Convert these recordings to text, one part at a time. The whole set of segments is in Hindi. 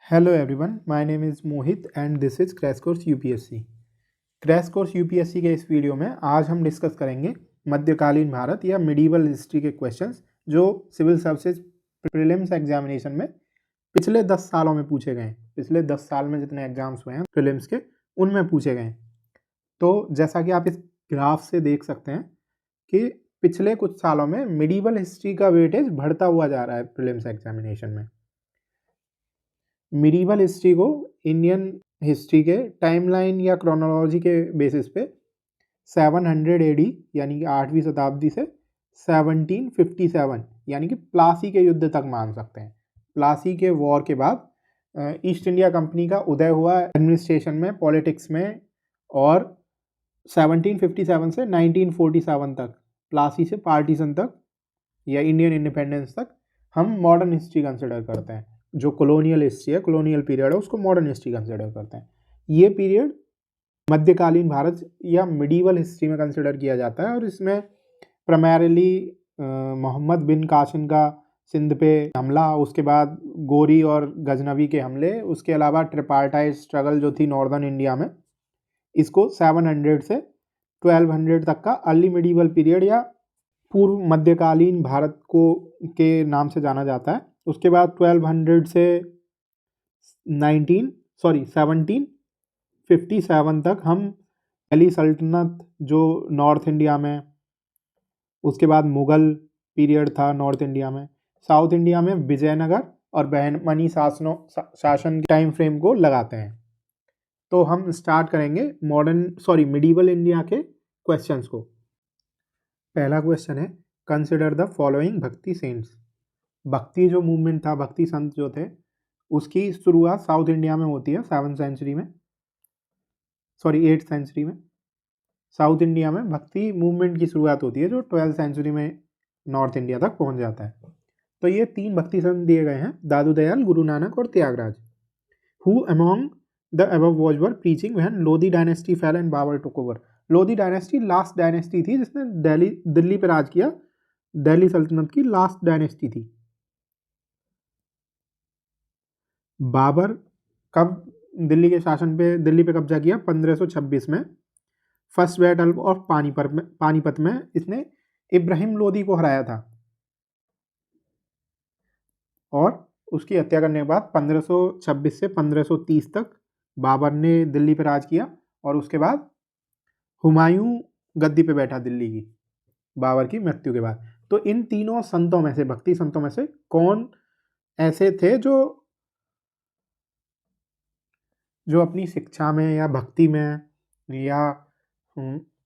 Hello everyone, my name is Mohit and this is crash course UPSC. Crash course UPSC के इस वीडियो में आज हम डिस्कस करेंगे मध्यकालीन भारत या मिडीवल हिस्ट्री के क्वेश्चंस जो सिविल सर्विसेज प्रीलिम्स एग्जामिनेशन में पिछले 10 सालों में पूछे गए। पिछले 10 साल में जितने एग्जाम्स हुए हैं प्रीलिम्स के उनमें पूछे गए। तो जैसा कि आप इस ग्राफ से देख सकते हैं कि पिछले कुछ सालों में मिडीवल हिस्ट्री का वेटेज बढ़ता हुआ जा रहा है प्रीलिम्स एग्जामिनेशन में। मिडीवल हिस्ट्री को इंडियन हिस्ट्री के टाइमलाइन या क्रोनोलॉजी के बेसिस पे 700 एडी यानी कि 8वीं शताब्दी से 1757 यानी कि प्लासी के युद्ध तक मान सकते हैं। प्लासी के वॉर के बाद ईस्ट इंडिया कंपनी का उदय हुआ एडमिनिस्ट्रेशन में, पॉलिटिक्स में, और 1757 से 1947 तक, प्लासी से पार्टीशन तक या इंडियन इंडिपेंडेंस तक हम मॉडर्न हिस्ट्री कंसिडर करते हैं। जो कॉलोनियल हिस्ट्री है, कॉलोनियल पीरियड है, उसको मॉडर्न हिस्ट्री कंसिडर करते हैं। ये पीरियड मध्यकालीन भारत या मिडीवल हिस्ट्री में कंसिडर किया जाता है और इसमें प्राइमरीली मोहम्मद बिन कासिम का सिंध पे हमला, उसके बाद गोरी और गजनवी के हमले, उसके अलावा ट्रिपार्टाइट स्ट्रगल जो थी नॉर्दर्न इंडिया में, इसको 700 से 1200 तक का अर्ली मिडीवल पीरियड या पूर्व मध्यकालीन भारत को के नाम से जाना जाता है। उसके बाद 1200 से 1757 तक हम दिल्ली सल्तनत जो नॉर्थ इंडिया में, उसके बाद मुग़ल पीरियड था नॉर्थ इंडिया में, साउथ इंडिया में विजयनगर और बहमनी शासन टाइम फ्रेम को लगाते हैं। तो हम स्टार्ट करेंगे मिडीवल इंडिया के क्वेश्चंस को। पहला क्वेश्चन है, कंसिडर द फॉलोइंग भक्ति सेंट्स। भक्ति जो मूवमेंट था, भक्ति संत जो थे, उसकी शुरुआत साउथ इंडिया में होती है 8th सेंचुरी में। साउथ इंडिया में भक्ति मूवमेंट की शुरुआत होती है जो 12th सेंचुरी में नॉर्थ इंडिया तक पहुंच जाता है। तो ये 3 भक्ति संत दिए गए हैं, दादू दयाल, गुरु नानक और Tyagaraja. Who among the above was were preaching when Lodi dynasty fell and Babar took over. Lodi dynasty last dynasty थी जिसने दिल्ली पर राज किया। दिल्ली सल्तनत की लास्ट डायनेस्टी थी। बाबर कब दिल्ली के शासन पे, दिल्ली पे कब्जा किया? 1526 में फर्स्ट बैटल ऑफ पानीपत में इसने इब्राहिम लोदी को हराया था और उसकी हत्या करने के बाद 1526 से 1530 तक बाबर ने दिल्ली पे राज किया और उसके बाद हुमायूं गद्दी पे बैठा दिल्ली की बाबर की मृत्यु के बाद। तो इन तीनों संतों में से, भक्ति संतों में से कौन ऐसे थे जो अपनी शिक्षा में या भक्ति में या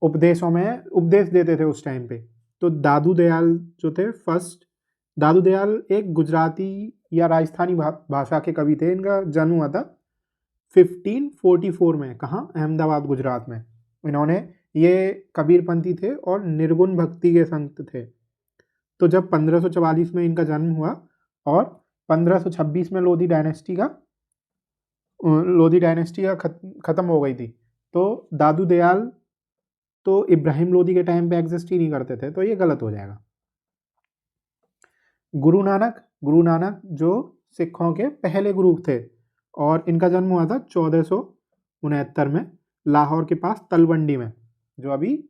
उपदेशों में उपदेश देते थे उस टाइम पे? तो दादू दयाल जो थे फर्स्ट। दादू दयाल एक गुजराती या राजस्थानी भाषा के कवि थे। इनका जन्म हुआ था 1544 में। कहाँ? अहमदाबाद, गुजरात में। इन्होंने, ये कबीरपंथी थे और निर्गुण भक्ति के संत थे। तो जब 1544 में इनका जन्म हुआ और 1526 में लोधी डायनेस्टी का ख़त्म हो गई थी, तो दादू दयाल तो इब्राहिम लोधी के टाइम पे एग्जिस्ट ही नहीं करते थे, तो ये गलत हो जाएगा। गुरु नानक जो सिखों के पहले गुरु थे और इनका जन्म हुआ था 1469 में लाहौर के पास तलवंडी में, जो अभी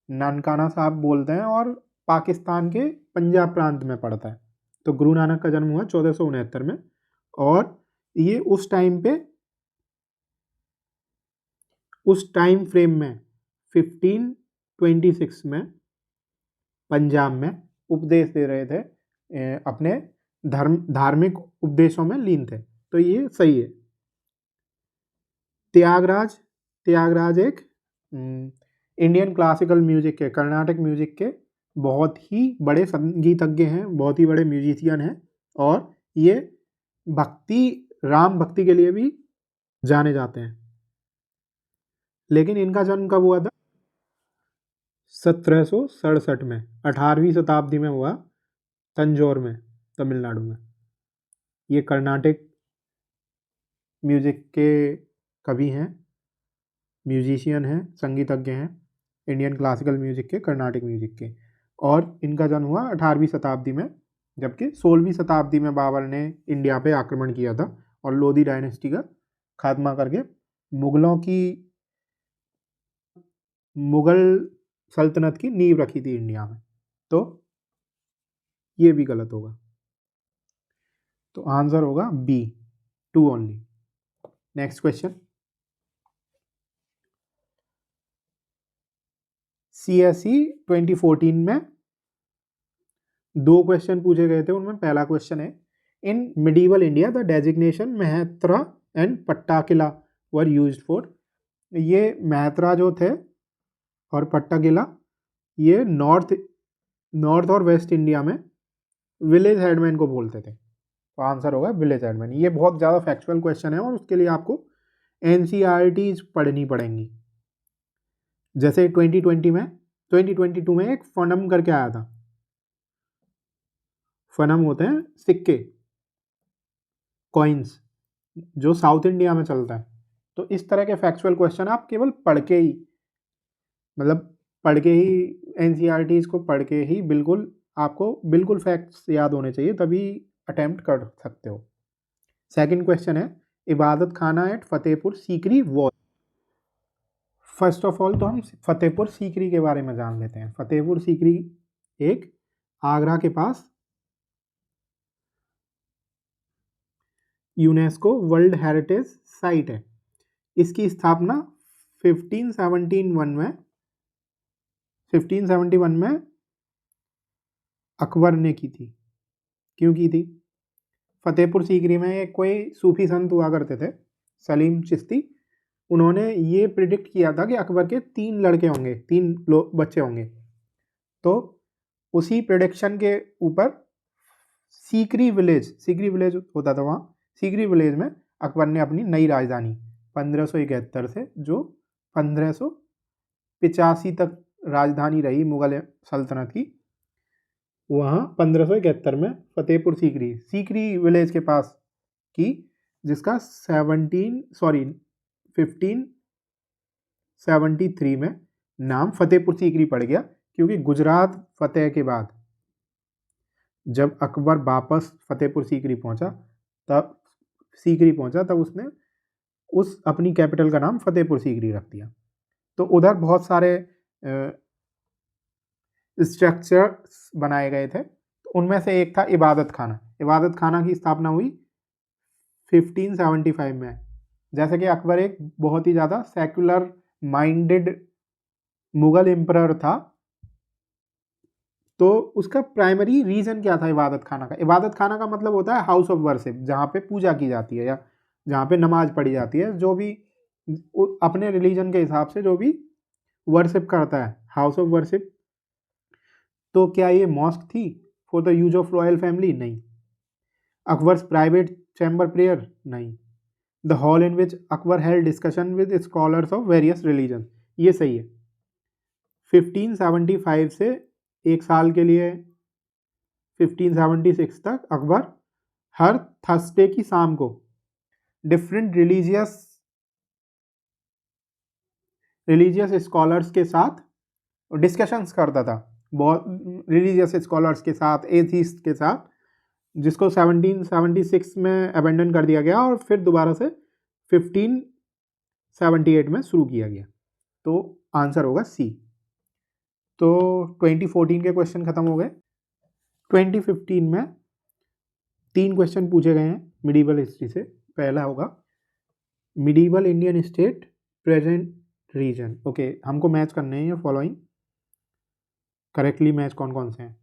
ननकाना साहब बोलते हैं और पाकिस्तान के पंजाब प्रांत में पड़ता है। तो गुरु नानक का जन्म हुआ 1469 में और ये उस टाइम फ्रेम में 1526 में पंजाब में उपदेश दे रहे थे, अपने धार्मिक उपदेशों में लीन थे। तो ये सही है। त्यागराज एक इंडियन क्लासिकल म्यूजिक के, कर्नाटक म्यूजिक के बहुत ही बड़े संगीतज्ञ हैं, बहुत ही बड़े म्यूजिशियन हैं और ये राम भक्ति के लिए भी जाने जाते हैं। लेकिन इनका जन्म कब हुआ था? 1767 में, 18वीं शताब्दी में हुआ, तंजौर में, तमिलनाडु में। ये कर्नाटक म्यूजिक के कवि हैं, म्यूजिशियन हैं, संगीतज्ञ हैं, इंडियन क्लासिकल म्यूजिक के, कर्नाटक म्यूजिक के। और इनका जन्म हुआ 18वीं शताब्दी में, जबकि 16वीं शताब्दी में बाबर ने इंडिया पे आक्रमण किया था और लोधी डायनेस्टी का खात्मा करके मुगल सल्तनत की नींव रखी थी इंडिया में। तो ये भी गलत होगा, तो आंसर होगा B, 2 only. Next question, CSE 2014 में 2 क्वेश्चन पूछे गए थे, उनमें पहला क्वेश्चन है, in medieval India the designation Mehtra and Pattakila were used for. ये मेहत्रा जो थे और पट्टाकिला ये नॉर्थ और वेस्ट इंडिया में विलेज हेडमैन को बोलते थे, तो आंसर होगा विलेज हेडमैन। ये बहुत ज़्यादा फैक्चुअल क्वेश्चन है और उसके लिए आपको NCERTs पढ़नी पड़ेंगी। जैसे 2022 में एक फनम करके आया था, फनम होते हैं सिक्के, कॉइन्स, जो साउथ इंडिया में चलता है। तो इस तरह के फैक्चुअल क्वेश्चन आप केवल पढ़ के ही, मतलब पढ़ के ही, NCERTs को पढ़ के ही बिल्कुल आपको बिल्कुल फैक्ट्स याद होने चाहिए, तभी अटेम्प्ट कर सकते हो। सेकंड क्वेश्चन है, Ibadat Khana at Fatehpur Sikri was. First of all तो हम फतेहपुर सीकरी के बारे में जान लेते हैं। फतेहपुर सीकरी एक आगरा के पास यूनेस्को वर्ल्ड हेरिटेज साइट है। इसकी स्थापना 1571 में अकबर ने की थी। क्यों की थी? फतेहपुर सीकरी में एक कोई सूफी संत हुआ करते थे, सलीम चिश्ती। उन्होंने ये प्रिडिक्ट किया था कि अकबर के 3 लड़के होंगे, 3 बच्चे होंगे। तो उसी प्रिडिक्शन के ऊपर सीकरी विलेज होता था, वहाँ सीकरी विलेज में अकबर ने अपनी नई राजधानी 1571 से जो 1585 तक राजधानी रही मुगल सल्तनत की, वहाँ 1571 में फतेहपुर सीकरी विलेज के पास की, जिसका 1573 में नाम फतेहपुर सीकरी पड़ गया, क्योंकि गुजरात फतेह के बाद जब अकबर वापस फतेहपुर सीकरी पहुंचा तब उसने उस अपनी कैपिटल का नाम फतेहपुर सीकरी रख दिया। तो उधर बहुत सारे स्ट्रक्चर्स बनाए गए थे, तो उनमें से एक था इबादत खाना की स्थापना हुई 1575 में। जैसे कि अकबर एक बहुत ही ज़्यादा सेक्युलर माइंडेड मुगल एम्परर था, तो उसका प्राइमरी रीज़न क्या था इबादत खाना का? इबादत खाना का मतलब होता है हाउस ऑफ वर्शिप, जहाँ पे पूजा की जाती है या जहाँ पे नमाज पढ़ी जाती है। जो भी अपने रिलीजन के हिसाब से जो भी वर्शिप करता है, हाउस ऑफ वर्शिप। तो क्या ये मॉस्क थी for the use of royal family? नहीं। Akbar's private chamber prayer? नहीं। The hall in which Akbar held discussion with scholars of various religion? ये सही है। 1575 से एक साल के लिए 1576 तक अकबर हर थर्सडे की शाम को डिफरेंट रिलीजियस स्कॉलर्स के साथ डिस्कशंस करता था, बहुत रिलीजियस स्कॉलर्स के साथ, एथीस्ट के साथ, जिसको 1776 में अबेंडन कर दिया गया और फिर दोबारा से 1578 में शुरू किया गया। तो आंसर होगा सी। तो 2014 के क्वेश्चन खत्म हो गए। 2015 में 3 क्वेश्चन पूछे गए हैं मिडीवल हिस्ट्री से। पहला होगा medieval Indian state present region. Okay, हमको मैच करने हैं ये फॉलोइंग, करेक्टली मैच कौन कौन से हैं।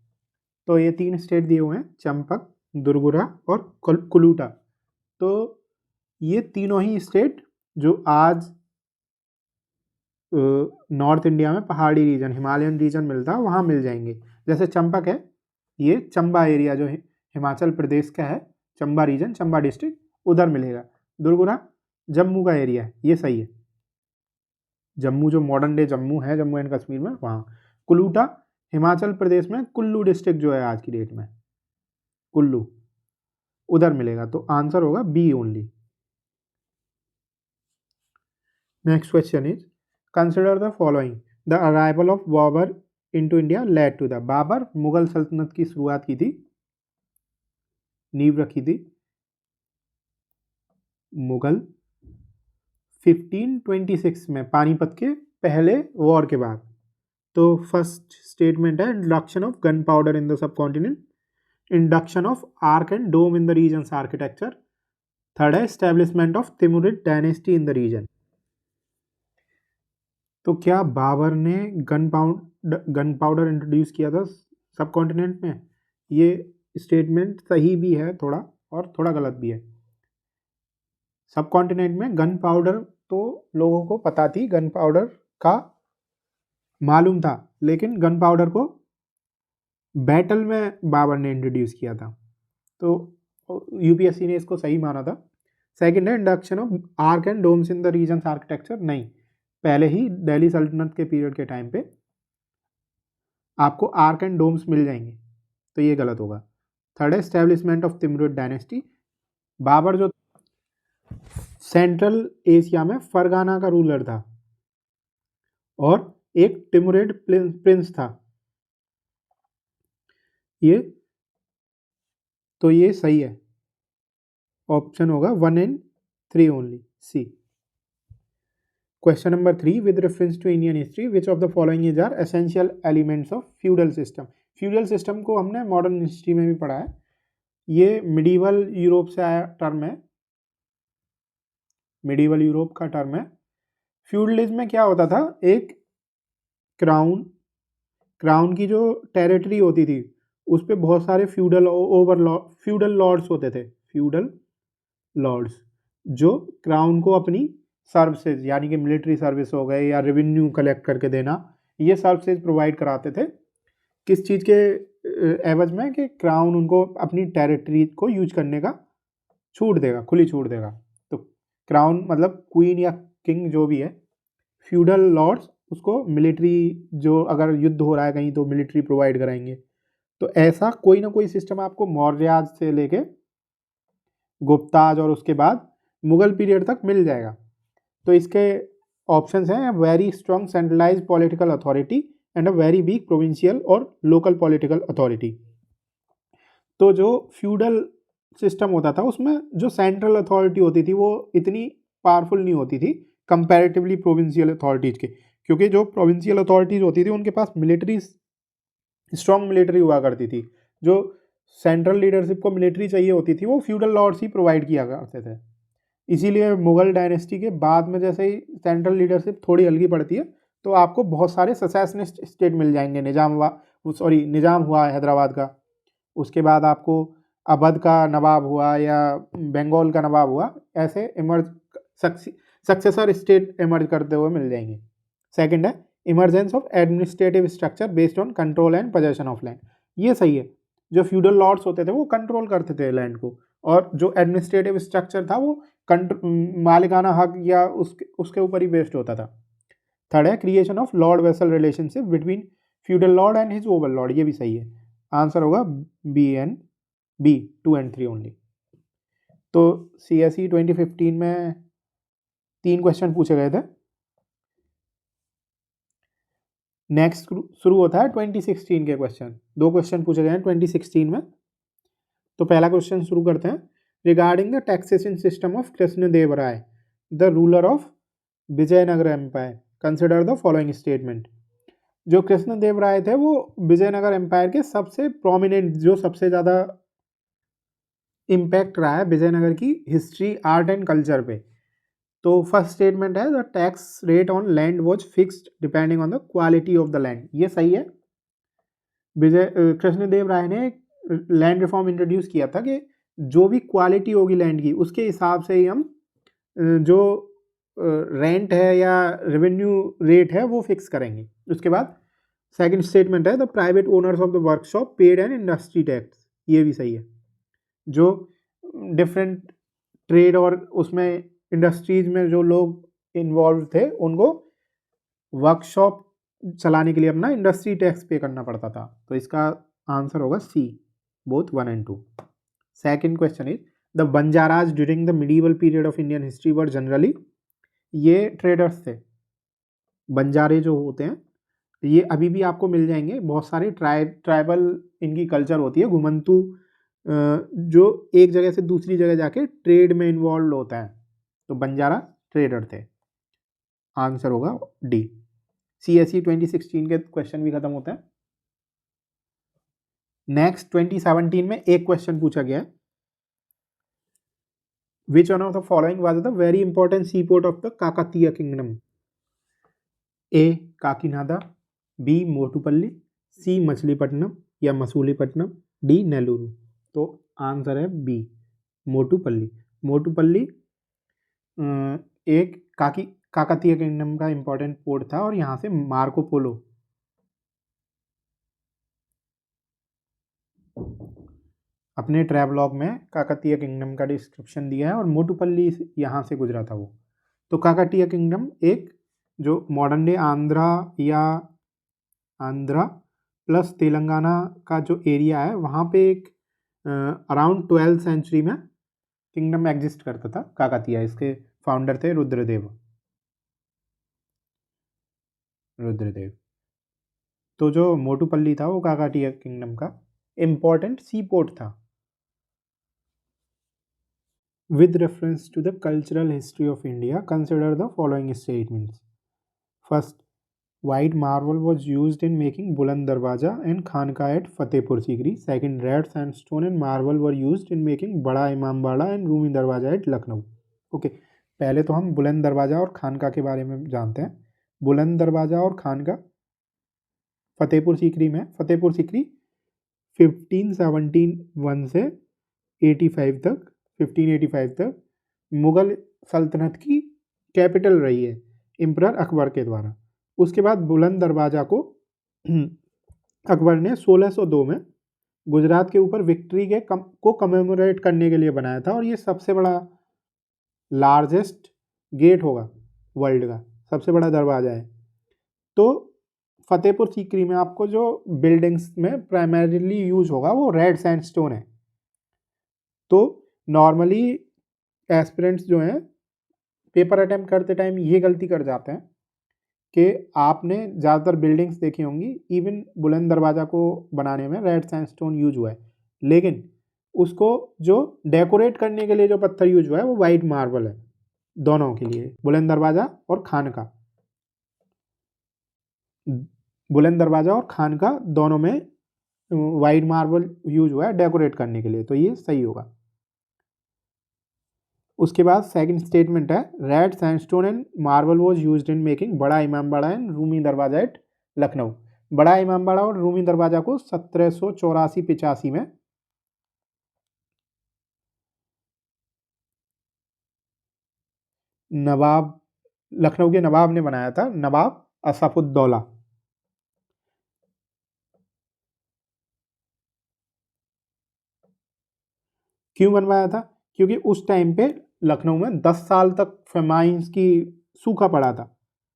तो ये 3 स्टेट दिए हुए हैं, चंपक, दुर्गुरा और कुलूटा। तो ये तीनों ही स्टेट जो आज नॉर्थ इंडिया में पहाड़ी रीजन, हिमालयन रीजन मिलता है, वहाँ मिल जाएंगे। जैसे चंपक है, ये चंबा एरिया जो हिमाचल प्रदेश का है, चंबा रीजन, चंबा डिस्ट्रिक्ट, उधर मिलेगा। दुर्गुरा जम्मू का एरिया है, ये सही है, जम्मू जो मॉडर्न डे जम्मू है, जम्मू एंड कश्मीर में, वहाँ। कुलूटा हिमाचल प्रदेश में कुल्लू डिस्ट्रिक्ट जो है आज की डेट में, कुल्लू, उधर मिलेगा। तो आंसर होगा B only. Next question is consider the following, the arrival of Babar into India led to the. Babar Mughal सल्तनत की शुरुआत की थी, नींव रखी थी मुगल 1526 में, पानीपत के पहले वॉर के बाद। तो फर्स्ट स्टेटमेंट है introduction of gun powder in the sub continent, induction of arch and dome in the region's architecture. Third है establishment of Timurid dynasty in the region. तो क्या बाबर ने गन पाउडर इंट्रोड्यूस किया था सब कॉन्टिनेंट में? ये स्टेटमेंट सही भी है थोड़ा और थोड़ा गलत भी है। सब कॉन्टिनेंट में गन पाउडर तो लोगों को पता थी, गन पाउडर का मालूम था, लेकिन गन पाउडर को बैटल में बाबर ने इंट्रोड्यूस किया था, तो यूपीएससी ने इसको सही माना था। सेकंड है induction of arch and domes in the region's architecture. नहीं, पहले ही दिल्ली सल्तनत के पीरियड के टाइम पे आपको आर्क एंड डोम्स मिल जाएंगे, तो ये गलत होगा। थर्ड है establishment of Timurid dynasty. Babar जो सेंट्रल एशिया में फरगाना का रूलर था और एक तिमुरिड प्रिंस था, ये तो ये सही है, ऑप्शन होगा 1 and 3 only, C. Question number 3, with reference to Indian history which of the following is are essential elements of feudal system. Feudal system को हमने मॉडर्न हिस्ट्री में भी पढ़ा है, ये मिडीवल यूरोप से आया टर्म है, मिडीवल यूरोप का टर्म है। फ्यूडलिज्म में क्या होता था, एक क्राउन की जो टेरिटरी होती थी उस पर बहुत सारे फ्यूडल लॉर्ड्स होते थे, फ्यूडल लॉर्ड्स जो क्राउन को अपनी सर्विसेज यानी कि मिलिट्री सर्विस हो गए या रेवेन्यू कलेक्ट करके देना, ये सर्विसेज प्रोवाइड कराते थे। किस चीज़ के एवज में कि क्राउन उनको अपनी टेरिटरी को यूज करने का छूट देगा, खुली छूट देगा। तो क्राउन मतलब क्वीन या किंग जो भी है, फ्यूडल लॉर्ड्स उसको मिलिट्री, जो अगर युद्ध हो रहा है कहीं तो मिलिट्री प्रोवाइड कराएंगे। तो ऐसा कोई ना कोई सिस्टम आपको मौर्याज से लेके गुप्ताज और उसके बाद मुगल पीरियड तक मिल जाएगा। तो इसके ऑप्शंस हैं very strong centralise political authority and a very weak provincial और लोकल पॉलिटिकल अथॉरिटी। तो जो फ्यूडल सिस्टम होता था उसमें जो सेंट्रल अथॉरिटी होती थी वो इतनी पावरफुल नहीं होती थी कंपैरेटिवली प्रोविंशियल अथॉरिटीज़ के, क्योंकि जो प्रोविंशियल अथॉरिटीज़ होती थी उनके पास स्ट्रॉन्ग मिलिट्री हुआ करती थी। जो सेंट्रल लीडरशिप को मिलिट्री चाहिए होती थी वो फ्यूडल लॉर्ड्स ही प्रोवाइड किया करते थे। इसीलिए मुगल डायनेस्टी के बाद में जैसे ही सेंट्रल लीडरशिप थोड़ी हल्की पड़ती है तो आपको बहुत सारे ससेशनिस्ट स्टेट मिल जाएंगे। निज़ाम हुआ हैदराबाद का, उसके बाद आपको अवध का नवाब हुआ या बंगाल का नवाब हुआ, ऐसे सक्सेसर स्टेट इमर्ज करते हुए मिल जाएंगे। सेकंड है emergence of administrative structure based on control and possession of land. ये सही है, जो फ्यूडल लॉर्ड्स होते थे वो कंट्रोल करते थे लैंड को, और जो एडमिनिस्ट्रेटिव स्ट्रक्चर था वो मालिकाना हक या उसके ऊपर ही बेस्ड होता था। थर्ड है creation of Lord vessel relationship between feudal Lord and his Overlord. ये भी सही है, आंसर होगा बी 2 and 3 ओनली। तो CSE 2015 में 3 क्वेश्चन पूछे गए थे। नेक्स्ट शुरू होता है 2016 के क्वेश्चन, 2 क्वेश्चन पूछे गए हैं 2016 में। तो पहला क्वेश्चन शुरू करते हैं। Regarding the taxation system of Krishnadevaraya the ruler of Vijayanagar empire, consider the following statement. जो कृष्णदेवराय थे वो विजयनगर एम्पायर के सबसे प्रोमिनेंट, जो सबसे ज़्यादा इम्पैक्ट रहा है विजयनगर की हिस्ट्री, आर्ट एंड कल्चर पे। तो फर्स्ट स्टेटमेंट है the tax rate on land was fixed depending on the quality of the land. ये सही है। कृष्णदेवराय ने लैंड रिफॉर्म इंट्रोड्यूस किया था कि जो भी क्वालिटी होगी लैंड की उसके हिसाब से ही हम जो रेंट है या रेवेन्यू रेट है वो फिक्स करेंगे। उसके बाद सेकंड स्टेटमेंट है the private owners of the workshop paid an industry tax. ये भी सही है। जो डिफरेंट ट्रेड और उसमें इंडस्ट्रीज में जो लोग इन्वॉल्व थे उनको वर्कशॉप चलाने के लिए अपना इंडस्ट्री टैक्स पे करना पड़ता था। तो इसका आंसर होगा C, both 1 and 2। Second question is the Banjaras during the medieval period of Indian history were generally, ये ट्रेडर्स थे। बंजारे जो होते हैं ये अभी भी आपको मिल जाएंगे, बहुत सारे ट्राइबल इनकी कल्चर होती है। घुमंतू जो एक जगह से दूसरी जगह जाके ट्रेड में इन्वॉल्व होता है, तो बंजारा ट्रेडर थे। आंसर होगा डी। CSE 2016 के क्वेश्चन भी खत्म होते हैं। नेक्स्ट 2017 में एक क्वेश्चन पूछा गया है, which one of the following was the very important sea port of the Kakatiya kingdom? A Kakinada, B Motupalli, C Machilipatnam या मसूलीपट्टनम, डी नेलुरु। तो आंसर है बी मोटुपल्ली। मोटुपल्ली एक काकतीय किंगडम का इंपॉर्टेंट पोर्ट था और यहाँ से मार्को पोलो अपने ट्रैवलॉग में काकतीय किंगडम का डिस्क्रिप्शन दिया है और मोटुपल्ली यहाँ से गुजरा था वो। तो काकतीय किंगडम एक जो modern day Andhra plus Telangana का जो एरिया है वहाँ पे एक अराउंड 12th सेंचुरी में किंगडम एग्जिस्ट करता था काकतीय। इसके फाउंडर थे रुद्रदेव। तो जो मोटुपल्ली था वो काकतीय किंगडम का इम्पोर्टेंट सी पोर्ट था। With reference to the cultural history of India, consider the following statements. First, white marble was used in making Buland Darwaza and Khanka at Fatehpur Sikri. Second, red sandstone and marble were used in making Bada Imambada and Rumi Darwaza at Lucknow. Okay, पहले तो हम बुलंद दरवाज़ा और खानका के बारे में जानते हैं। बुलंद दरवाज़ा और खानका फतेहपुर सीकरी में, फतेहपुर सीकरी 1571 से 1585 तक मुग़ल सल्तनत की कैपिटल रही है इम्परर अकबर के द्वारा। उसके बाद बुलंद दरवाज़ा को अकबर ने 1602 में गुजरात के ऊपर विक्ट्री को कमेमोरेट करने के लिए बनाया था और ये सबसे बड़ा लार्जेस्ट गेट होगा वर्ल्ड का, सबसे बड़ा दरवाज़ा है। तो फतेहपुर सीकरी में आपको जो बिल्डिंग्स में प्राइमरीली यूज होगा वो रेड सैंडस्टोन है। तो नॉर्मली एस्पिरेंट्स जो हैं पेपर अटेम्प्ट करते टाइम ये गलती कर जाते हैं कि आपने ज़्यादातर बिल्डिंग्स देखी होंगी, इवन बुलंद दरवाज़ा को बनाने में रेड सैंडस्टोन यूज हुआ है, लेकिन उसको जो डेकोरेट करने के लिए जो पत्थर यूज हुआ है वो वाइट मार्बल है दोनों के लिए, बुलंद दरवाज़ा और खानका। बुलंद दरवाज़ा और खानका दोनों में वाइट मार्बल यूज हुआ है डेकोरेट करने के लिए, तो ये सही होगा। उसके बाद सेकंड स्टेटमेंट है, red sandstone and marble was used in making बड़ा इमामबाड़ा एंड रूमी दरवाज़ा एट लखनऊ। बड़ा इमामबाड़ा और रूमी दरवाज़ा को 1784-85 में लखनऊ के नवाब ने बनाया था, नवाब असफुद्दौला। क्यों बनवाया था? क्योंकि उस टाइम पे लखनऊ में 10 साल तक फेमाइंस की सूखा पड़ा था,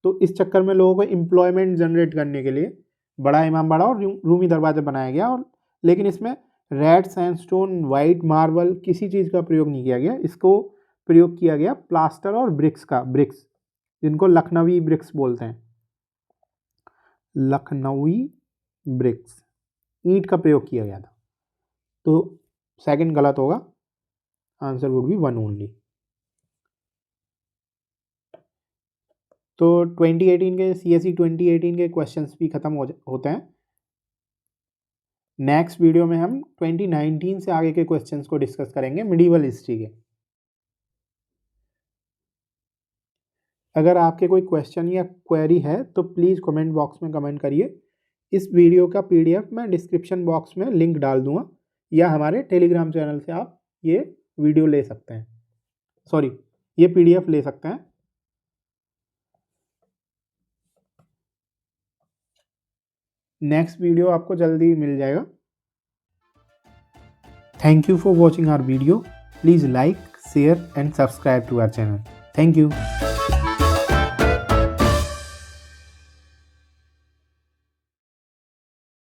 तो इस चक्कर में लोगों को एम्प्लॉयमेंट जनरेट करने के लिए बड़ा इमामबाड़ा और रूमी दरवाज़ा बनाया गया। और लेकिन इसमें रेड सैंडस्टोन, वाइट मार्बल किसी चीज़ का प्रयोग नहीं किया गया, इसको प्रयोग किया गया प्लास्टर और ब्रिक्स जिनको लखनवी ब्रिक्स बोलते हैं, लखनवी ब्रिक्स, ईंट का प्रयोग किया गया था। तो सेकंड गलत होगा, आंसर वुड बी 1 ओनली। तो 2018 के CSE 2018 के क्वेश्चंस भी खत्म होते हैं। नेक्स्ट वीडियो में हम 2019 से आगे के क्वेश्चंस को डिस्कस करेंगे मिडीवल हिस्ट्री के। अगर आपके कोई क्वेश्चन या क्वेरी है तो प्लीज़ कमेंट बॉक्स में कमेंट करिए। इस वीडियो का PDF मैं डिस्क्रिप्शन बॉक्स में लिंक डाल दूंगा, या हमारे टेलीग्राम चैनल से आप ये वीडियो ले सकते हैं, सॉरी ये PDF ले सकते हैं। नेक्स्ट वीडियो आपको जल्दी मिल जाएगा। Thank you for watching our video. Please like, share and subscribe to our channel. Thank you.